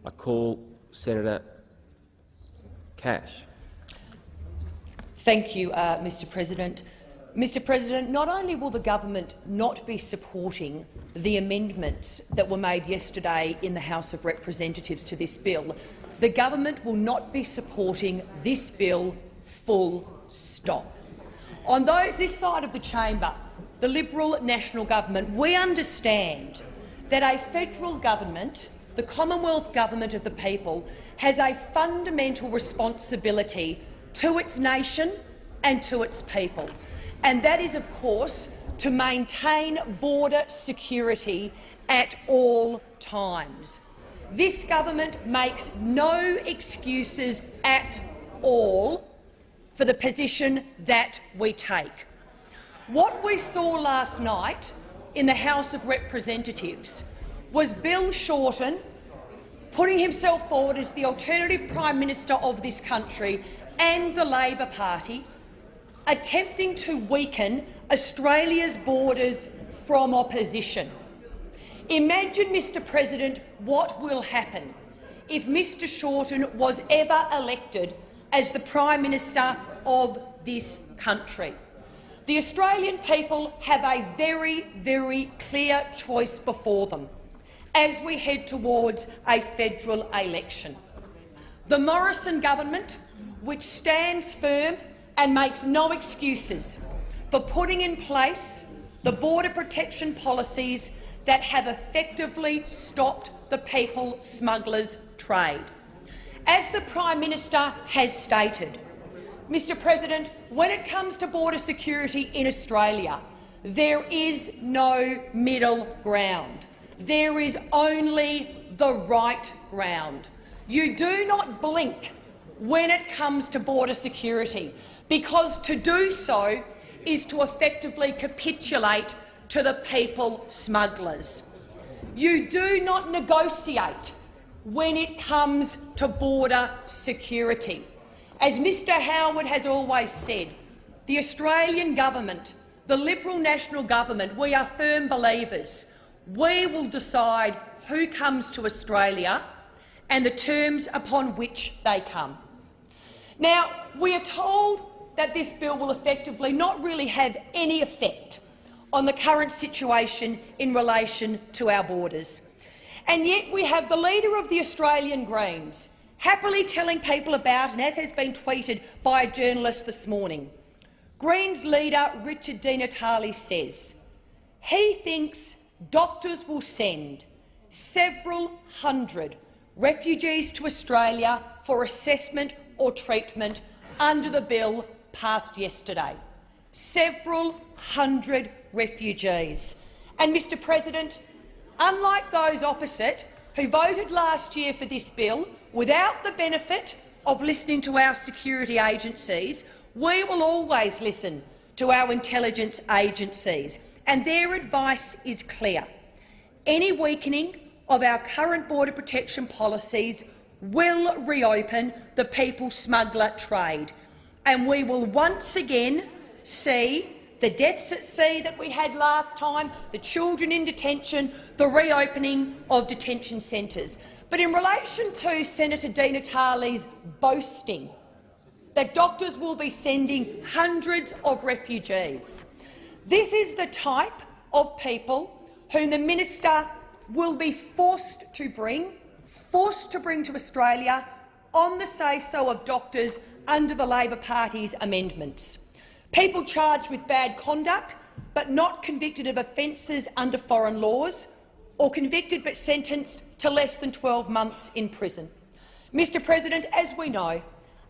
I call Senator Cash. Thank you, Mr President. Mr President, not only will the government not be supporting the amendments that were made yesterday in the House of Representatives to this bill, the government will not be supporting this bill full stop. On this side of the chamber, the Liberal National Government, we understand that a federal government, the Commonwealth Government of the people, has a fundamental responsibility to its nation and to its people, and that is, of course, to maintain border security at all times. This government makes no excuses at all for the position that we take. What we saw last night in the House of Representatives was Bill Shorten putting himself forward as the alternative Prime Minister of this country and the Labor Party, attempting to weaken Australia's borders from opposition. Imagine, Mr President, what will happen if Mr Shorten was ever elected as the Prime Minister of this country. The Australian people have a very, very clear choice before them as we head towards a federal election. The Morrison government, which stands firm and makes no excuses for putting in place the border protection policies that have effectively stopped the people smugglers' trade. As the Prime Minister has stated, Mr President, when it comes to border security in Australia, there is no middle ground. There is only the right ground. You do not blink when it comes to border security, because to do so is to effectively capitulate to the people smugglers. You do not negotiate when it comes to border security. As Mr Howard has always said, the Australian government, the Liberal National Government, we are firm believers. We will decide who comes to Australia and the terms upon which they come. Now, we are told that this bill will effectively not really have any effect on the current situation in relation to our borders. And yet we have the leader of the Australian Greens happily telling people about, and as has been tweeted by a journalist this morning, Greens leader Richard Di Natale says he thinks doctors will send several hundred refugees to Australia for assessment or treatment under the bill passed yesterday. Several hundred refugees. And, Mr President, unlike those opposite who voted last year for this bill without the benefit of listening to our security agencies, we will always listen to our intelligence agencies, and their advice is clear. Any weakening of our current border protection policies will reopen the people smuggler trade, and we will once again see the deaths at sea that we had last time, the children in detention, the reopening of detention centres. But in relation to Senator Di Natale's boasting that doctors will be sending hundreds of refugees, this is the type of people whom the minister will be forced to bring to Australia on the say-so of doctors under the Labor Party's amendments. People charged with bad conduct but not convicted of offences under foreign laws, or convicted but sentenced to less than 12 months in prison. Mr President, as we know,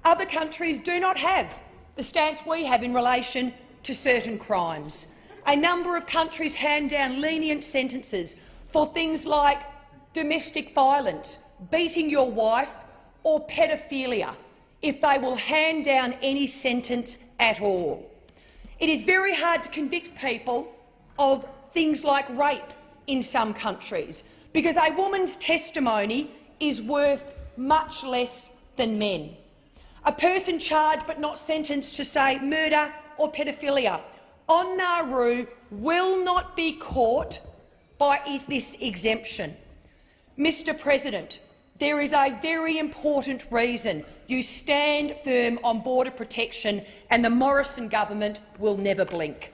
other countries do not have the stance we have in relation to certain crimes. A number of countries hand down lenient sentences for things like domestic violence, beating your wife, or paedophilia, if they will hand down any sentence at all. It is very hard to convict people of things like rape in some countries, because a woman's testimony is worth much less than men. A person charged but not sentenced to, say, murder or paedophilia on Nauru will not be caught by this exemption. Mr President, there is a very important reason you stand firm on border protection, and the Morrison government will never blink.